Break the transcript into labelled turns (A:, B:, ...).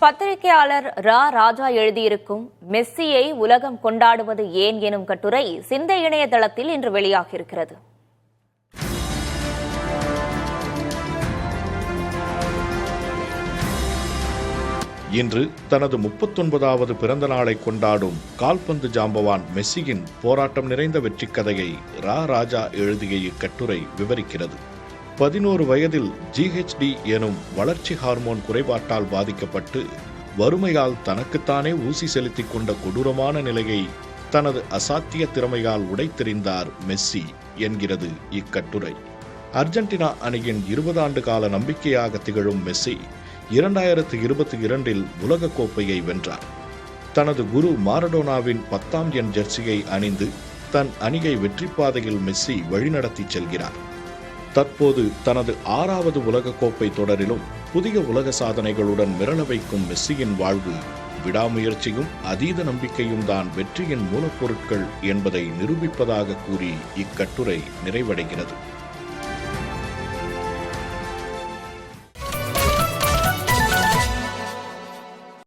A: பத்திரிகையாளர் ராஜா எழுதியிருக்கும் மெஸ்ஸியை உலகம் கொண்டாடுவது ஏன் எனும் கட்டுரை சிந்தை இணையதளத்தில் இன்று வெளியாகியிருக்கிறது.
B: இன்று தனது 39வது பிறந்த நாளை கொண்டாடும் கால்பந்து ஜாம்பவான் மெஸ்ஸியின் போராட்டம் நிறைந்த வெற்றி கதையை ராஜா எழுதிய இக்கட்டுரை விவரிக்கிறது. 11 வயதில் GHD எனும் வளர்ச்சி ஹார்மோன் குறைபாட்டால் பாதிக்கப்பட்டு வறுமையால் தனக்குத்தானே ஊசி செலுத்திக் கொண்ட கொடூரமான நிலையை தனது அசாத்திய திறமையால் உடைத்தெறிந்தார் மெஸ்ஸி என்கிறது இக்கட்டுரை. அர்ஜென்டினா அணியின் 20 ஆண்டு கால நம்பிக்கையாக திகழும் மெஸ்ஸி 2022இல் உலகக்கோப்பையை வென்றார். தனது குரு மாரடோனாவின் 10ஆம் எண் ஜெர்சியை அணிந்து தன் அணியை வெற்றி பாதையில் மெஸ்ஸி வழிநடத்தி செல்கிறார். தற்போது தனது 6வது உலகக்கோப்பை தொடரிலும் புதிய உலக சாதனைகளுடன் மிரள வைக்கும் மெஸ்ஸியின் வாழ்வு விடாமுயற்சியும் அதீத நம்பிக்கையும் தான் வெற்றியின் மூலப்பொருட்கள் என்பதை நிரூபிப்பதாக கூறி இக்கட்டுரை நிறைவடைகிறது.